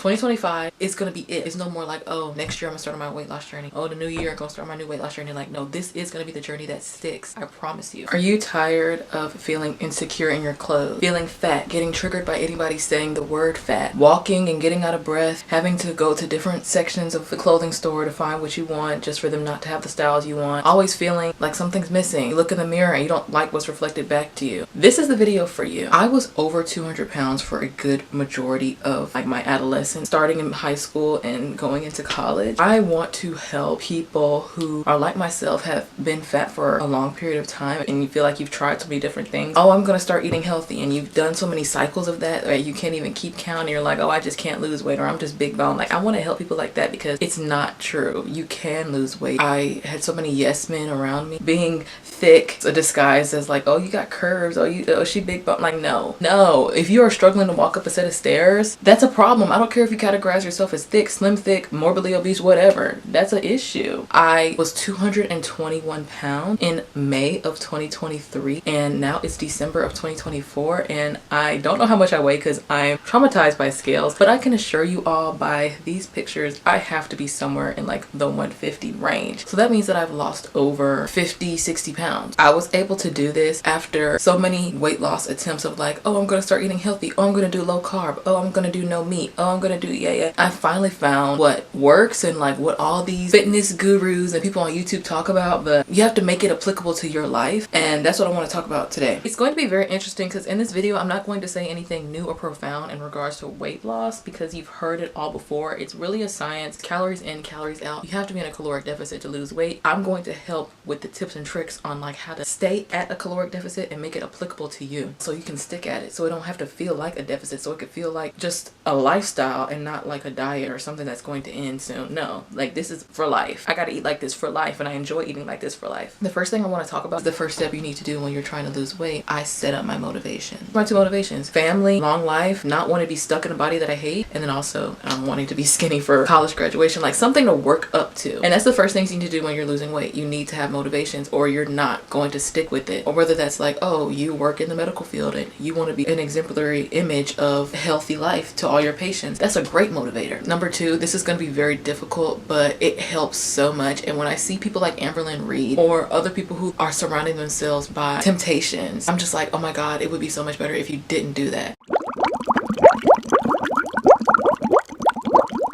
2025 is gonna be it. It's no more like, oh, next year I'm gonna start on my weight loss journey. Oh, the new year I'm gonna start my new weight loss journey. Like, no, this is gonna be the journey that sticks. I promise you. Are you tired of feeling insecure in your clothes? Feeling fat? Getting triggered by anybody saying the word fat? Walking and getting out of breath? Having to go to different sections of the clothing store to find what you want just for them not to have the styles you want? Always feeling like something's missing. You look in the mirror and you don't like what's reflected back to you. This is the video for you. I was over 200 pounds for a good majority of like my adolescence. Starting in high school and going into college. I want to help people who are like myself, have been fat for a long period of time, and you feel like you've tried so many different things. Oh, I'm gonna start eating healthy, and you've done so many cycles of that that you can't even keep count. You're like, oh, I just can't lose weight, or I'm just big bone. Like, I want to help people like that because it's not true. You can lose weight. I had so many yes men around me. Being thick, a disguise as like, oh, you got curves, oh, she big bone. Like, no. If you are struggling to walk up a set of stairs, that's a problem. I don't care if you categorize yourself as thick, slim, thick, morbidly obese, whatever. That's an issue. I was 221 pounds in May of 2023, and now it's December of 2024, and I don't know how much I weigh because I'm traumatized by scales, but I can assure you all by these pictures, I have to be somewhere in like the 150 range. So that means that I've lost over 50, 60 pounds. I was able to do this after so many weight loss attempts of like, oh, I'm gonna start eating healthy, oh, I'm gonna do low carb, oh, I'm gonna do no meat, oh, I'm gonna do yeah. I finally found what works and like what all these fitness gurus and people on YouTube talk about, but you have to make it applicable to your life, and that's what I want to talk about today. It's going to be very interesting because in this video I'm not going to say anything new or profound in regards to weight loss because you've heard it all before. It's really a science, calories in, calories out. You have to be in a caloric deficit to lose weight. I'm going to help with the tips and tricks on like how to stay at a caloric deficit and make it applicable to you so you can stick at it, so it don't have to feel like a deficit, so it could feel like just a lifestyle and not like a diet or something that's going to end soon. No, like this is for life. I gotta eat like this for life, and I enjoy eating like this for life. The first thing I want to talk about is the first step you need to do when you're trying to lose weight. I set up my motivation. My two motivations: family, long life, not wanting to be stuck in a body that I hate, and then also wanting to be skinny for college graduation, like something to work up to. And that's the first things you need to do when you're losing weight. You need to have motivations or you're not going to stick with it. Or whether that's like, oh, you work in the medical field and you want to be an exemplary image of healthy life to all your patients. That's a great motivator. Number two, this is going to be very difficult, but it helps so much. And when I see people like Amberlynn Reed or other people who are surrounding themselves by temptations, I'm just like, oh my God, it would be so much better if you didn't do that.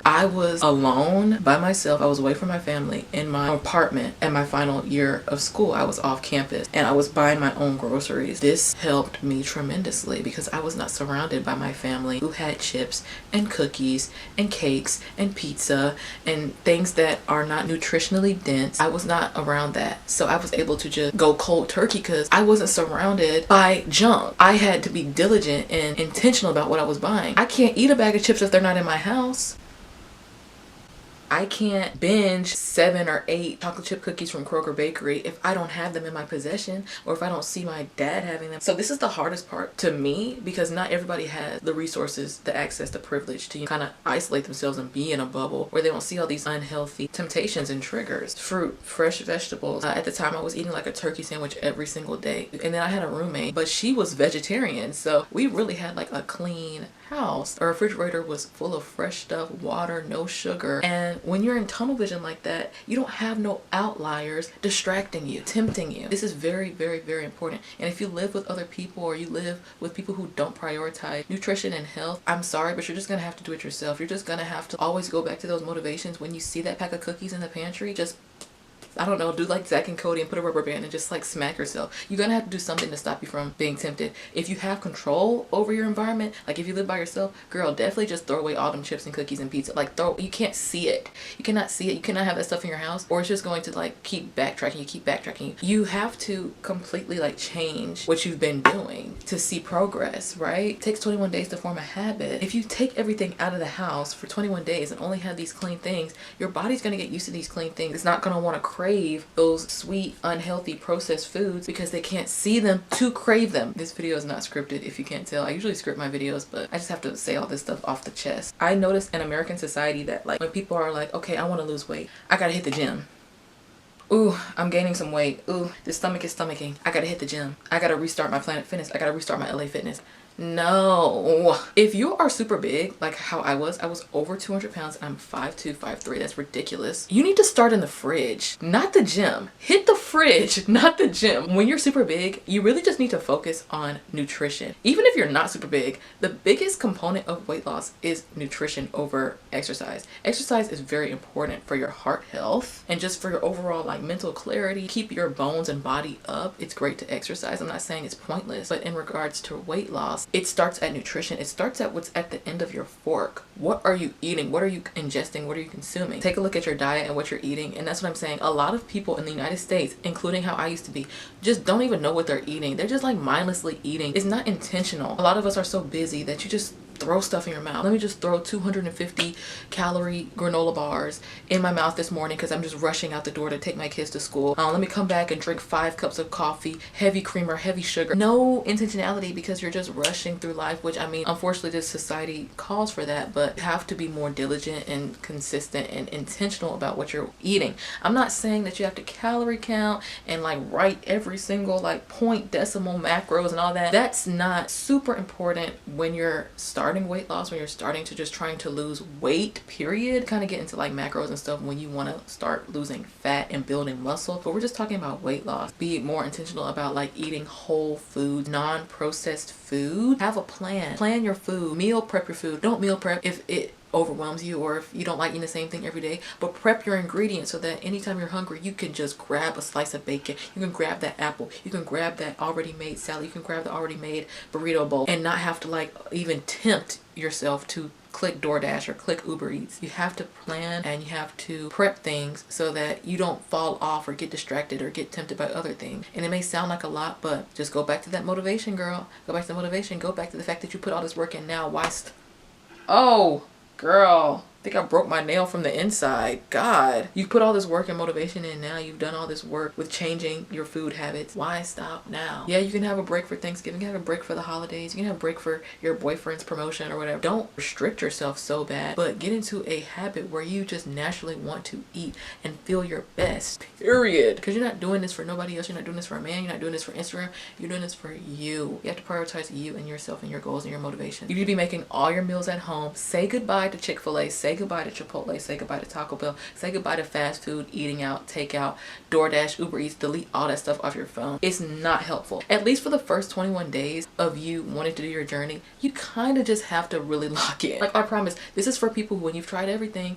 I was alone by myself. I was away from my family in my apartment at my final year of school. I was off campus and I was buying my own groceries. This helped me tremendously because I was not surrounded by my family who had chips and cookies and cakes and pizza and things that are not nutritionally dense. I was not around that. So I was able to just go cold turkey because I wasn't surrounded by junk. I had to be diligent and intentional about what I was buying. I can't eat a bag of chips if they're not in my house. I can't binge 7 or 8 chocolate chip cookies from Kroger Bakery if I don't have them in my possession or if I don't see my dad having them. So this is the hardest part to me because not everybody has the resources, the access, the privilege to kind of isolate themselves and be in a bubble where they don't see all these unhealthy temptations and triggers. Fruit, fresh vegetables. At the time I was eating like a turkey sandwich every single day. And then I had a roommate, but she was vegetarian. So we really had like a clean house. Our refrigerator was full of fresh stuff, water, no sugar. And when you're in tunnel vision like that, you don't have no outliers distracting you, tempting you. This is very, very, very important. And if you live with other people or you live with people who don't prioritize nutrition and health, I'm sorry, but you're just gonna have to do it yourself. You're just gonna have to always go back to those motivations. When you see that pack of cookies in the pantry, just, I don't know, do like Zach and Cody and put a rubber band and just like smack yourself. You're gonna have to do something to stop you from being tempted. If you have control over your environment, like if you live by yourself, girl, definitely just throw away all them chips and cookies and pizza. Like you can't see it. You cannot see it. You cannot have that stuff in your house, or it's just going to like keep backtracking. You have to completely like change what you've been doing to see progress, right? It takes 21 days to form a habit. If you take everything out of the house for 21 days and only have these clean things, your body's gonna get used to these clean things. It's not gonna want to crave those sweet, unhealthy, processed foods because they can't see them to crave them. This video is not scripted, if you can't tell. I usually script my videos, but I just have to say all this stuff off the chest. I notice in American society that like when people are like, okay, I want to lose weight, I gotta hit the gym. Ooh, I'm gaining some weight. Ooh, this stomach is stomaching. I gotta hit the gym. I gotta restart my Planet Fitness. I gotta restart my LA Fitness. No. If you are super big, like how I was over 200 pounds and I'm 5'2", 5'3". That's ridiculous. You need to start in the fridge, not the gym. Hit the fridge, not the gym. When you're super big, you really just need to focus on nutrition. Even if you're not super big, the biggest component of weight loss is nutrition over exercise. Exercise is very important for your heart health and just for your overall like mental clarity. Keep your bones and body up. It's great to exercise. I'm not saying it's pointless, but in regards to weight loss, it starts at nutrition. It starts at what's at the end of your fork. What are you eating? What are you ingesting? What are you consuming? Take a look at your diet and what you're eating. And that's what I'm saying. A lot of people in the United States, including how I used to be, just don't even know what they're eating. They're just like mindlessly eating. It's not intentional. A lot of us are so busy that you just throw stuff in your mouth. Let me just throw 250 calorie granola bars in my mouth this morning because I'm just rushing out the door to take my kids to school. Let me come back and drink 5 cups of coffee, heavy creamer, heavy sugar. No intentionality because you're just rushing through life, which I mean, unfortunately this society calls for that, but you have to be more diligent and consistent and intentional about what you're eating. I'm not saying that you have to calorie count and like write every single like point decimal macros and all that. That's not super important when you're starting weight loss, when you're starting to just trying to lose weight, period. Kind of get into like macros and stuff when you want to start losing fat and building muscle, but we're just talking about weight loss. Be more intentional about like eating whole food, non-processed food. Have a plan your food, meal prep your food. Don't meal prep if it overwhelms you or if you don't like eating the same thing every day, but prep your ingredients so that anytime you're hungry you can just grab a slice of bacon, you can grab that apple, you can grab that already made salad, you can grab the already made burrito bowl and not have to like even tempt yourself to click DoorDash or click Uber Eats. You have to plan and you have to prep things so that you don't fall off or get distracted or get tempted by other things. And it may sound like a lot, but just go back to that motivation, girl. Go back to the motivation. Go back to the fact that you put all this work in now. Why? Oh, girl. I think I broke my nail from the inside. God, you put all this work and motivation in now. You've done all this work with changing your food habits. Why stop now? Yeah, you can have a break for Thanksgiving. You can have a break for the holidays. You can have a break for your boyfriend's promotion or whatever. Don't restrict yourself so bad, but get into a habit where you just naturally want to eat and feel your best, period. Because you're not doing this for nobody else. You're not doing this for a man. You're not doing this for Instagram. You're doing this for you. You have to prioritize you and yourself and your goals and your motivation. You need to be making all your meals at home. Say goodbye to Chick-fil-A. Say goodbye to Chipotle, say goodbye to Taco Bell, say goodbye to fast food, eating out, takeout, DoorDash, Uber Eats, delete all that stuff off your phone. It's not helpful. At least for the first 21 days of you wanting to do your journey, you kind of just have to really lock in. Like I promise, this is for people who when you've tried everything,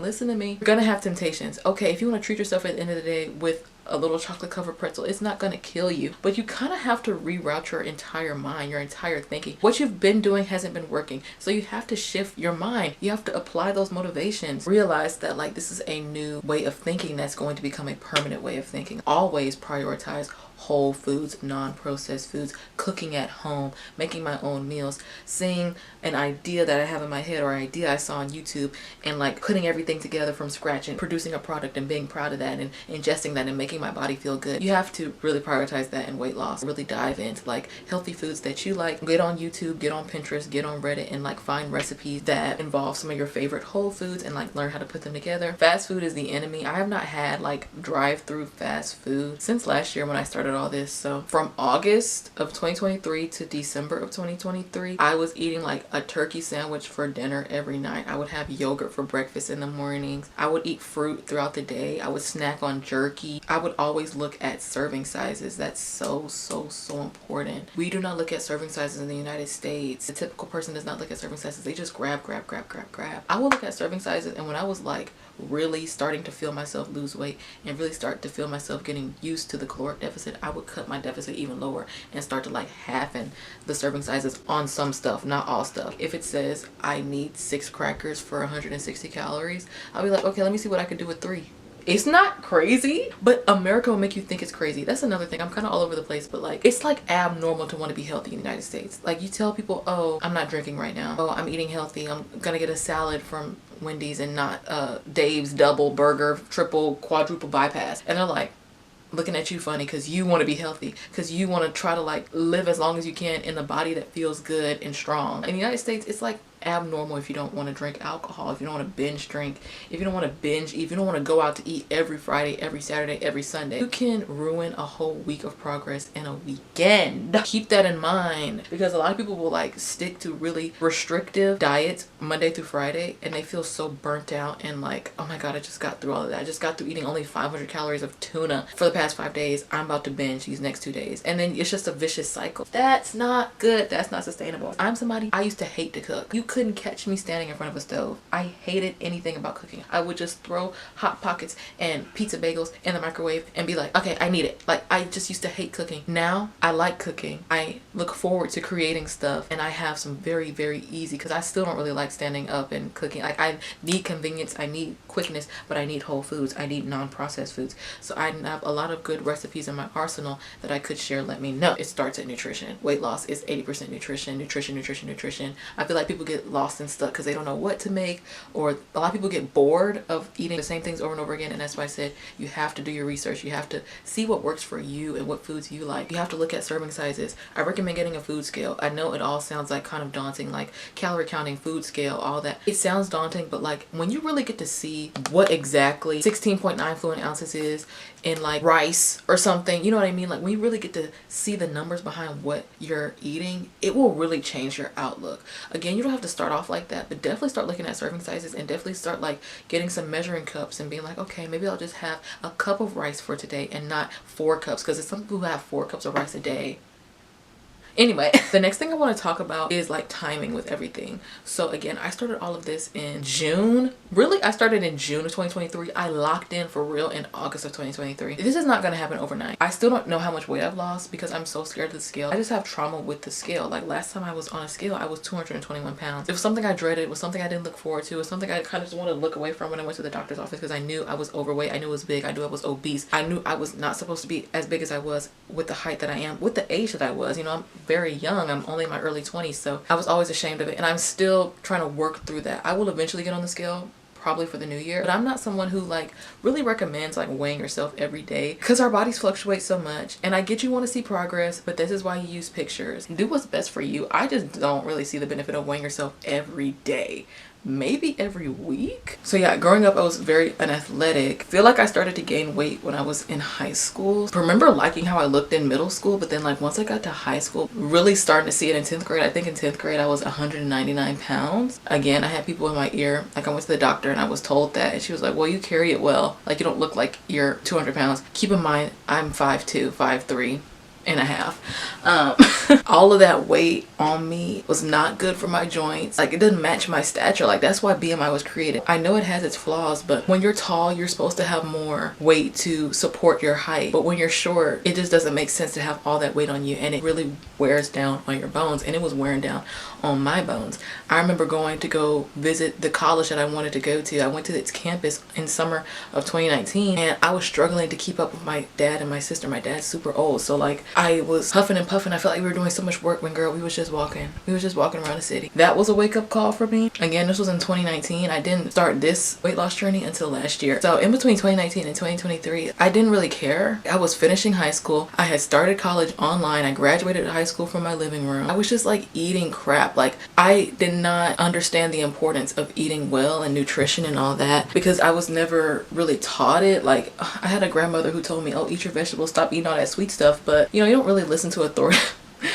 listen to me, you're gonna have temptations. Okay, if you want to treat yourself at the end of the day with a little chocolate covered pretzel, it's not gonna kill you, but you kind of have to reroute your entire mind, your entire thinking. What you've been doing hasn't been working, so you have to shift your mind. You have to apply those motivations. Realize that like this is a new way of thinking that's going to become a permanent way of thinking. Always prioritize whole foods, non-processed foods, cooking at home, making my own meals, seeing an idea that I have in my head or an idea I saw on YouTube and like putting everything together from scratch and producing a product and being proud of that and ingesting that and making my body feel good. You have to really prioritize that in weight loss. Really dive into like healthy foods that you like. Get on YouTube, get on Pinterest, get on Reddit and like find recipes that involve some of your favorite whole foods and like learn how to put them together. Fast food is the enemy. I have not had like drive-through fast food since last year when I started all this. So from August of 2023 to December of 2023, I was eating like a turkey sandwich for dinner every night. I would have yogurt for breakfast in the mornings. I would eat fruit throughout the day. I would snack on jerky. I would always look at serving sizes. That's so important. We do not look at serving sizes in the United States. The typical person does not look at serving sizes. They just grab. I will look at serving sizes, and when I was like really starting to feel myself lose weight and really start to feel myself getting used to the caloric deficit, I would cut my deficit even lower and start to like halven the serving sizes on some stuff, not all stuff. If it says I need 6 crackers for 160 calories, I'll be like, okay, let me see what I could do with 3. It's not crazy, but America will make you think it's crazy. That's another thing. I'm kind of all over the place, but like it's like abnormal to want to be healthy in the United States. Like you tell people, oh, I'm not drinking right now. Oh, I'm eating healthy. I'm gonna get a salad from Wendy's and not Dave's double burger, triple, quadruple bypass. And they're like looking at you funny because you want to be healthy, because you want to try to like live as long as you can in a body that feels good and strong. In the United States, it's like abnormal if you don't want to drink alcohol, if you don't want to binge drink, if you don't want to binge eat, if you don't want to go out to eat every Friday, every Saturday, every Sunday. You can ruin a whole week of progress in a weekend. Keep that in mind, because a lot of people will like stick to really restrictive diets Monday through Friday and they feel so burnt out and like, oh my god, I just got through all of that. I just got through eating only 500 calories of tuna for the past 5 days. I'm about to binge these next 2 days. And then it's just a vicious cycle. That's not good. That's not sustainable. I'm somebody, I used to hate to cook. You couldn't catch me standing in front of a stove. I hated anything about cooking. I would just throw Hot Pockets and pizza bagels in the microwave and be like, okay, I need it. Like, I just used to hate cooking. Now I like cooking. I look forward to creating stuff, and I have some very, very easy, because I still don't really like standing up and cooking. Like, I need convenience, I need quickness, but I need whole foods. I need non-processed foods. So I have a lot of good recipes in my arsenal that I could share. Let me know. It starts at nutrition. Weight loss is 80% nutrition, nutrition, nutrition, nutrition. I feel like people get lost and stuck because they don't know what to make, or a lot of people get bored of eating the same things over and over again. And that's why I said you have to do your research. You have to see what works for you and what foods you like. You have to look at serving sizes. I recommend getting a food scale. I know it all sounds like kind of daunting, like calorie counting, food scale, all that. It sounds daunting, but like when you really get to see what exactly 16.9 fluid ounces is in like rice or something, you know what I mean? Like when you really get to see the numbers behind what you're eating, it will really change your outlook. Again, you don't have to start off like that, but definitely start looking at serving sizes and definitely start like getting some measuring cups and being like, okay, maybe I'll just have a cup of rice for today and not 4 cups, because there's some people who have 4 cups of rice a day. Anyway, the next thing I want to talk about is like timing with everything. So again, I started all of this in June. Really, I started in June of 2023. I locked in for real in August of 2023. This is not going to happen overnight. I still don't know how much weight I've lost because I'm so scared of the scale. I just have trauma with the scale. Like last time I was on a scale, I was 221 pounds. It was something I dreaded. It was something I didn't look forward to. It was something I kind of just wanted to look away from when I went to the doctor's office, because I knew I was overweight. I knew it was big. I knew I was obese. I knew I was not supposed to be as big as I was with the height that I am, with the age that I was. You know, I'm very young. I'm only in my early 20s, so I was always ashamed of it, and I'm still trying to work through that. I will eventually get on the scale, probably for the new year, but I'm not someone who like really recommends like weighing yourself every day, because our bodies fluctuate so much. And I get you want to see progress, but this is why you use pictures. Do what's best for you. I just don't really see the benefit of weighing yourself every day. Maybe every week. So yeah, growing up I was very unathletic. I feel like I started to gain weight when I was in high school. I remember liking how I looked in middle school, but then like once I got to high school, really starting to see it in 10th grade. I think in 10th grade I was 199 pounds. Again, I had people in my ear. Like I went to the doctor and I was told that, and she was like, well, you carry it well. Like you don't look like you're 200 pounds. Keep in mind, I'm 5'2", 5'3" and a half. All of that weight on me was not good for my joints. Like it doesn't match my stature. Like that's why BMI was created. I know it has its flaws, but when you're tall, you're supposed to have more weight to support your height. But when you're short, it just doesn't make sense to have all that weight on you, and it really wears down on your bones. And it was wearing down on my bones. I remember going to go visit the college that I wanted to go to. I went to its campus in summer of 2019, and I was struggling to keep up with my dad and my sister. My dad's super old, so like I was huffing and puffing. I felt like we were doing so much work when, girl, we was just walking. We was just walking around the city. That was a wake-up call for me. Again, this was in 2019. I didn't start this weight loss journey until last year. So in between 2019 and 2023, I didn't really care. I was finishing high school. I had started college online. I graduated high school from my living room. I was just like eating crap. Like I did not understand the importance of eating well and nutrition and all that, because I was never really taught it. Like I had a grandmother who told me, oh, eat your vegetables, stop eating all that sweet stuff. But you know, you don't really listen to authority.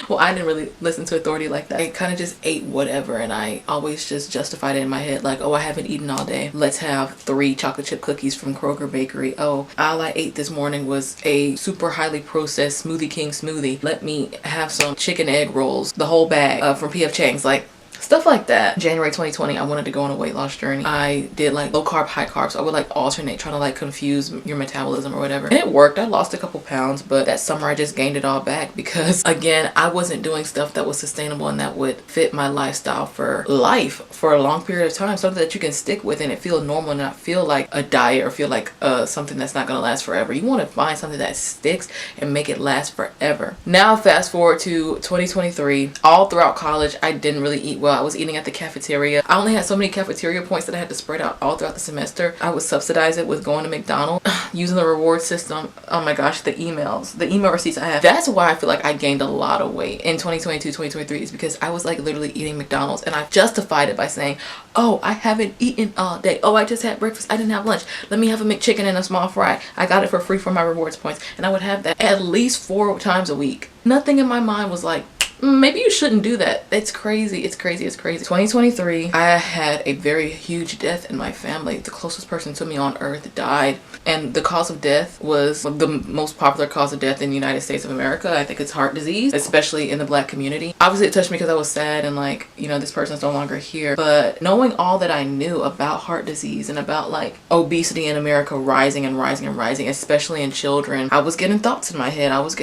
Well, I didn't really listen to authority like that. I kind of just ate whatever, and I always just justified it in my head like, oh, I haven't eaten all day. Let's have 3 chocolate chip cookies from Kroger Bakery. Oh, all I ate this morning was a super highly processed Smoothie King smoothie. Let me have some chicken egg rolls, the whole bag from P.F. Chang's. Like stuff like that. January 2020, I wanted to go on a weight loss journey. I did like low carb, high carbs. I would like alternate, trying to like confuse your metabolism or whatever. And it worked. I lost a couple pounds, but that summer I just gained it all back because again, I wasn't doing stuff that was sustainable and that would fit my lifestyle for life for a long period of time. Something that you can stick with and it feel normal and not feel like a diet or feel like something that's not gonna last forever. You want to find something that sticks and make it last forever. Now fast forward to 2023. All throughout college, I didn't really eat well. well. I was eating at the cafeteria. I only had so many cafeteria points that I had to spread out all throughout the semester. I would subsidize it with going to McDonald's, using the reward system. Oh my gosh, the email receipts I have. That's why I feel like I gained a lot of weight in 2022, 2023 is because I was like literally eating McDonald's, and I justified it by saying, oh, I haven't eaten all day. Oh, I just had breakfast. I didn't have lunch. Let me have a McChicken and a small fry. I got it for free for my rewards points. And I would have that at least 4 times a week. Nothing in my mind was like, maybe you shouldn't do that. It's crazy. It's crazy. It's crazy. 2023, I had a very huge death in my family. The closest person to me on earth died. And the cause of death was the most popular cause of death in the United States of America. I think it's heart disease, especially in the Black community. Obviously, it touched me because I was sad and like, you know, this person's no longer here. But knowing all that I knew about heart disease and about like obesity in America rising and rising and rising, especially in children, I was getting thoughts in my head. I was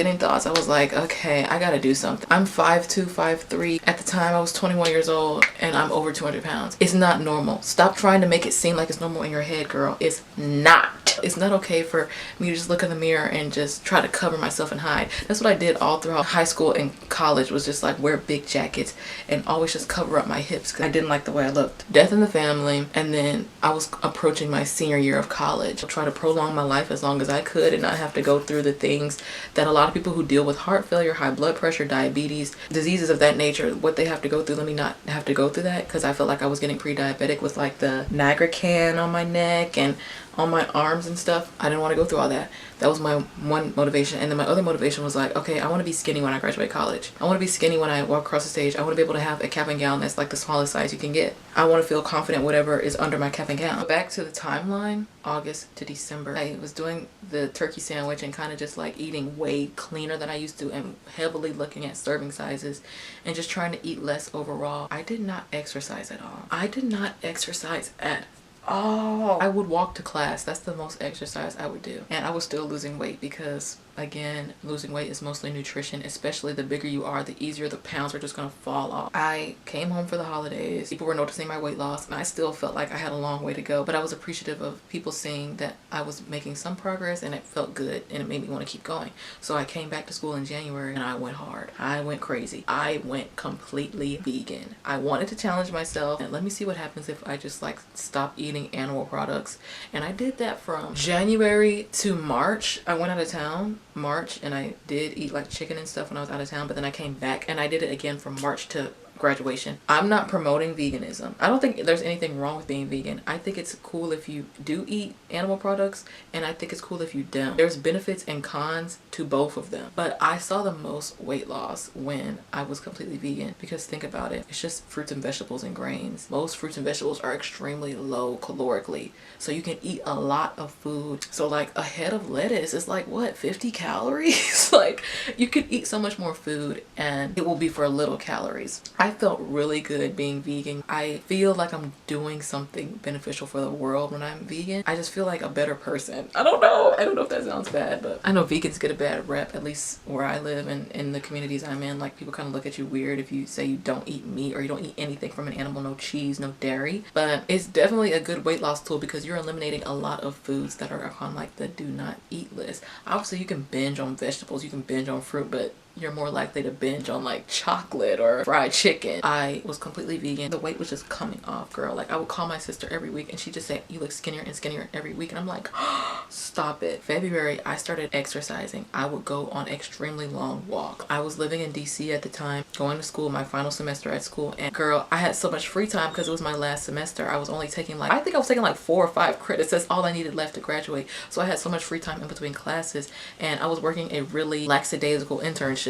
like, okay, I gotta do something. I'm 5'2", 5'3". At the time, I was 21 years old and I'm over 200 pounds. It's not normal. Stop trying to make it seem like it's normal in your head, girl. It's not. It's not okay for me to just look in the mirror and just try to cover myself and hide. That's what I did all throughout high school and college, was just like wear big jackets and always just cover up my hips because I didn't like the way I looked. Death in the family, and then I was approaching my senior year of college. I'll try to prolong my life as long as I could and not have to go through the things that a lot of people who deal with heart failure, high blood pressure, diabetes, diseases of that nature, what they have to go through. Let me not have to go through that, because I felt like I was getting pre-diabetic with like the Niagara can on my neck and on my arms and stuff. I didn't want to go through all that. That was my one motivation. And then my other motivation was like, okay, I want to be skinny when I graduate college. I want to be skinny when I walk across the stage. I want to be able to have a cap and gown that's like the smallest size you can get. I want to feel confident whatever is under my cap and gown. Back to the timeline, August to December. I was doing the turkey sandwich and kind of just like eating way cleaner than I used to, and heavily looking at serving sizes and just trying to eat less overall. I did not exercise at all. I did not exercise at all. I would walk to class. That's the most exercise I would do. And I was still losing weight because, again, losing weight is mostly nutrition. Especially the bigger you are, the easier the pounds are just gonna fall off. I came home for the holidays. People were noticing my weight loss, and I still felt like I had a long way to go. But I was appreciative of people seeing that I was making some progress, and it felt good, and it made me want to keep going. So I came back to school in January, and I went hard. I went crazy. I went completely vegan. I wanted to challenge myself, and let me see what happens if I just like stop eating animal products. And I did that from January to March. I went out of town March, and I did eat like chicken and stuff when I was out of town, but then I came back and I did it again from March to graduation. I'm not promoting veganism. I don't think there's anything wrong with being vegan. I think it's cool if you do eat animal products, and I think it's cool if you don't. There's benefits and cons to both of them. But I saw the most weight loss when I was completely vegan, because think about it. It's just fruits and vegetables and grains. Most fruits and vegetables are extremely low calorically, so you can eat a lot of food. So like a head of lettuce is like what, 50 calories? Like you could eat so much more food and it will be for little calories. I felt really good being vegan. I feel like I'm doing something beneficial for the world when I'm vegan. I just feel like a better person. I don't know if that sounds bad, but I know vegans get a bad rep, at least where I live and in the communities I'm in. Like people kind of look at you weird if you say you don't eat meat or you don't eat anything from an animal, no cheese, no dairy. But it's definitely a good weight loss tool because you're eliminating a lot of foods that are on like the do not eat list. Obviously you can binge on vegetables, you can binge on fruit, but you're more likely to binge on like chocolate or fried chicken. I was completely vegan. The weight was just coming off, girl. Like I would call my sister every week and she'd just say, you look skinnier and skinnier every week. And I'm like, stop it. February, I started exercising. I would go on extremely long walks. I was living in DC at the time, going to school, my final semester at school. And girl, I had so much free time because it was my last semester. I was only taking like, I think I was taking like 4 or 5 credits. That's all I needed left to graduate. So I had so much free time in between classes, and I was working a really lackadaisical internship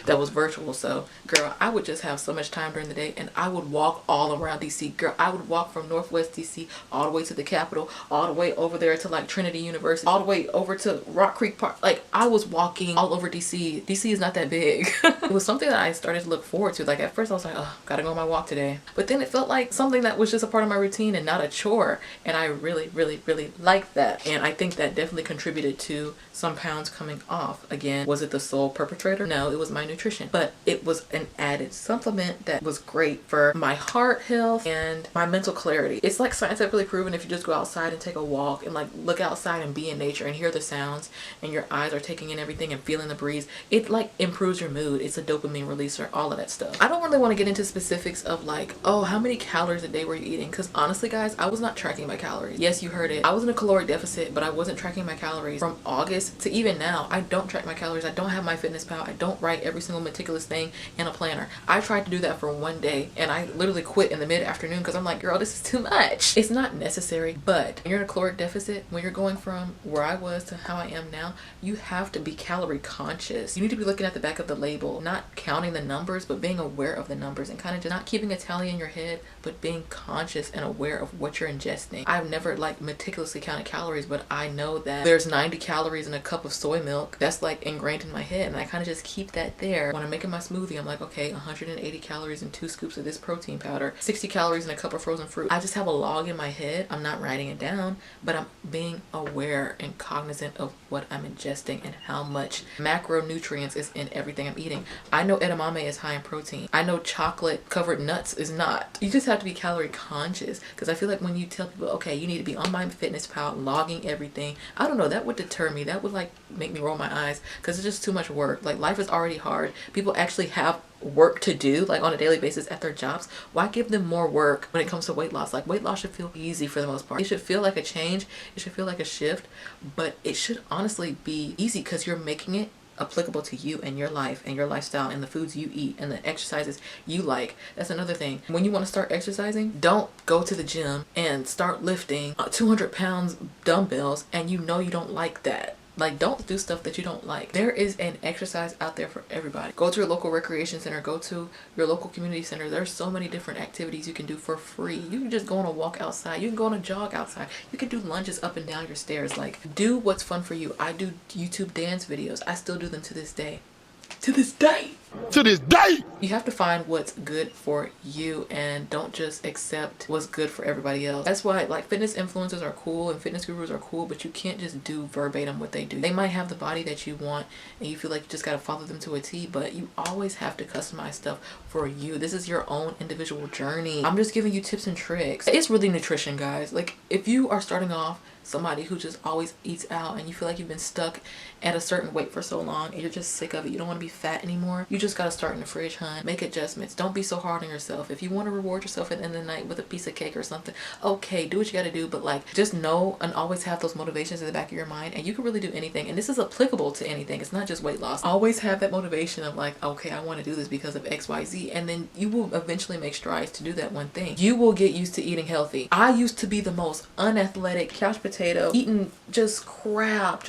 that was virtual. So girl, I would just have so much time during the day, and I would walk all around DC. Girl, I would walk from Northwest DC all the way to the Capitol, all the way over there to like Trinity University, all the way over to Rock Creek Park. Like I was walking all over DC. DC is not that big. It was something that I started to look forward to. Like at first I was like, oh, gotta go on my walk today. But then it felt like something that was just a part of my routine and not a chore. And I really, really, really liked that. And I think that definitely contributed to some pounds coming off. Again, was it the sole perpetrator? No. No, it was my nutrition, but it was an added supplement that was great for my heart health and my mental clarity. It's like scientifically proven if you just go outside and take a walk and like look outside and be in nature and hear the sounds and your eyes are taking in everything and feeling the breeze, it like improves your mood. It's a dopamine releaser, all of that stuff. I don't really want to get into specifics of like, oh, how many calories a day were you eating? Because honestly guys, I was not tracking my calories. Yes, you heard it. I was in a caloric deficit, but I wasn't tracking my calories. From August to even now, I don't track my calories. I don't have my fitness pal. I don't write every single meticulous thing in a planner. I tried to do that for one day and I literally quit in the mid-afternoon because I'm like, girl, this is too much. It's not necessary, but when you're in a caloric deficit, when you're going from where I was to how I am now, you have to be calorie conscious. You need to be looking at the back of the label, not counting the numbers, but being aware of the numbers and kind of just not keeping a tally in your head, but being conscious and aware of what you're ingesting. I've never like meticulously counted calories, but I know that there's 90 calories in a cup of soy milk. That's like ingrained in my head, and I kind of just keep that there. When I'm making my smoothie, I'm like, okay, 180 calories in 2 scoops of this protein powder, 60 calories in a cup of frozen fruit. I just have a log in my head. I'm not writing it down, but I'm being aware and cognizant of what I'm ingesting and how much macronutrients is in everything I'm eating. I know edamame is high in protein. I know chocolate covered nuts is not. You just have to be calorie conscious, because I feel like when you tell people, okay, you need to be on my fitness pal logging everything, I don't know, that would deter me. That would like make me roll my eyes because it's just too much work. Like life is already hard. People actually have work to do like on a daily basis at their jobs. Why give them more work when it comes to weight loss? Like weight loss should feel easy for the most part. It should feel like a change. It should feel like a shift, but it should honestly be easy because you're making it applicable to you and your life and your lifestyle and the foods you eat and the exercises you like. That's another thing. When you want to start exercising, don't go to the gym and start lifting 200 pounds dumbbells and you know you don't like that. Like, don't do stuff that you don't like. There is an exercise out there for everybody. Go to your local recreation center, go to your local community center. There's so many different activities you can do for free. You can just go on a walk outside. You can go on a jog outside. You can do lunges up and down your stairs. Like, do what's fun for you. I do YouTube dance videos. I still do them to this day. To this day! To this day! You have to find what's good for you and don't just accept what's good for everybody else. That's why like fitness influencers are cool and fitness gurus are cool, but you can't just do verbatim what they do. They might have the body that you want and you feel like you just gotta follow them to a T, but you always have to customize stuff for you. This is your own individual journey. I'm just giving you tips and tricks. It's really nutrition, guys. Like if you are starting off somebody who just always eats out and you feel like you've been stuck at a certain weight for so long and you're just sick of it, you don't want to be fat anymore, you just got to start in the fridge, hun. Make adjustments. Don't be so hard on yourself. If you want to reward yourself at the end of the night with a piece of cake or something, okay, do what you got to do, but like just know and always have those motivations in the back of your mind, and you can really do anything, and this is applicable to anything. It's not just weight loss. Always have that motivation of like, okay, I want to do this because of XYZ, and then you will eventually make strides to do that one thing. You will get used to eating healthy. I used to be the most unathletic couch potato, eating just crap,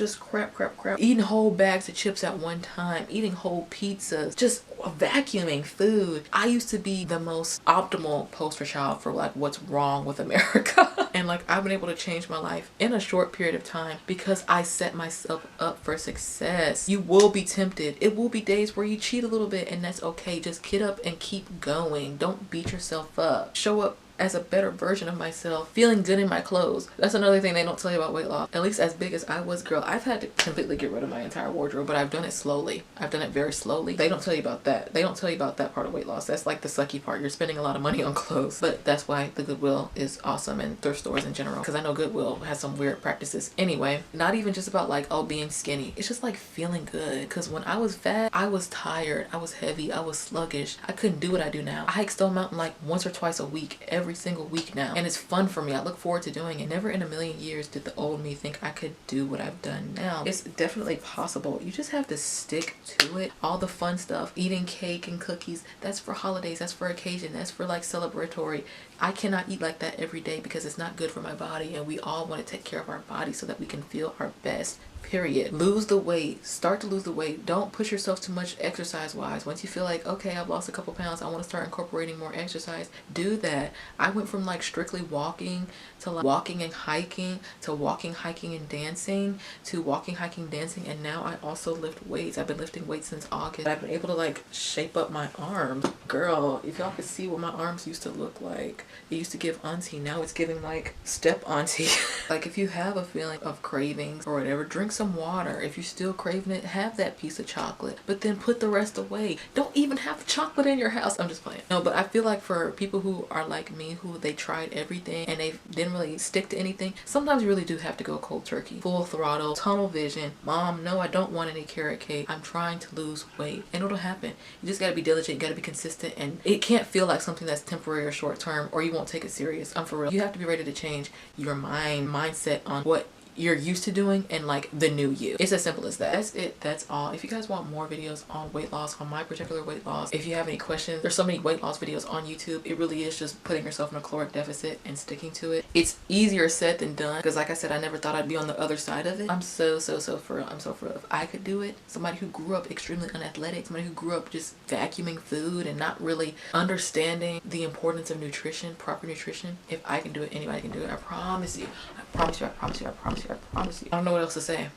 eating whole bags of chips at one time, eating whole pizzas, just vacuuming food. I used to be the most optimal poster child for like what's wrong with America. And like I've been able to change my life in a short period of time because I set myself up for success. You will be tempted. It will be days where you cheat a little bit, and that's okay. Just get up and keep going. Don't beat yourself up. Show up as a better version of myself, feeling good in my clothes. That's another thing they don't tell you about weight loss. At least as big as I was, girl, I've had to completely get rid of my entire wardrobe, but I've done it slowly. I've done it very slowly. They don't tell you about that. They don't tell you about that part of weight loss. That's like the sucky part. You're spending a lot of money on clothes, but that's why the Goodwill is awesome, and thrift stores in general, because I know Goodwill has some weird practices. Anyway, not even just about like, oh, being skinny. It's just like feeling good, because when I was fat, I was tired, I was heavy, I was sluggish. I couldn't do what I do now. I hike Stone Mountain like once or twice a week, every single week now, and it's fun for me. I look forward to doing it. Never in a million years did the old me think I could do what I've done now. It's definitely possible. You just have to stick to it. All the fun stuff, eating cake and cookies, that's for holidays, that's for occasion, that's for like celebratory. I cannot eat like that every day because it's not good for my body, and we all want to take care of our body so that we can feel our best. Period. Lose the weight. Start to lose the weight. Don't push yourself too much exercise wise. Once you feel like, okay, I've lost a couple pounds, I want to start incorporating more exercise, do that. I went from like strictly walking to like walking and hiking to walking, hiking, and dancing to walking, hiking, dancing, and now I also lift weights. I've been lifting weights since August. I've been able to like shape up my arms. Girl, if y'all could see what my arms used to look like it used to give auntie, now it's giving like step auntie. Like if you have a feeling of cravings or whatever, drink some water. If you're still craving it, have that piece of chocolate, but then put the rest away. Don't even have chocolate in your house. I'm just playing. No, but I feel like for people who are like me, who they tried everything and they didn't really stick to anything, sometimes you really do have to go cold turkey, full throttle, tunnel vision. Mom, no, I don't want any carrot cake. I'm trying to lose weight, and it'll happen. You just got to be diligent, you got to be consistent, and it can't feel like something that's temporary or short term, or you won't take it serious. I'm for real. You have to be ready to change your mindset on what you're used to doing and like the new you. It's as simple as that. That's it. That's all. If you guys want more videos on weight loss, on my particular weight loss, if you have any questions, there's so many weight loss videos on YouTube. It really is just putting yourself in a caloric deficit and sticking to it. It's easier said than done, because like I said, I never thought I'd be on the other side of it. I'm so for real. I'm so for real. If I could do it, somebody who grew up extremely unathletic, somebody who grew up just vacuuming food and not really understanding the importance of nutrition, proper nutrition, if I can do it, anybody can do it. I promise you. I promise you, I promise you, I promise you, I promise you. I don't know what else to say.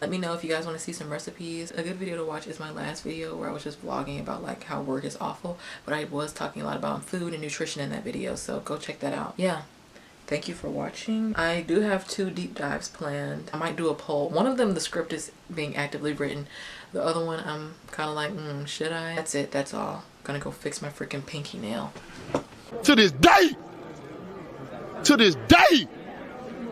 Let me know if you guys want to see some recipes. A good video to watch is my last video where I was just vlogging about like how work is awful, but I was talking a lot about food and nutrition in that video, so go check that out. Yeah. Thank you for watching. I do have 2 deep dives planned. I might do a poll. One of them, the script is being actively written. The other one, I'm kind of like, should I? That's it. That's all. Gonna go fix my freaking pinky nail. To this day!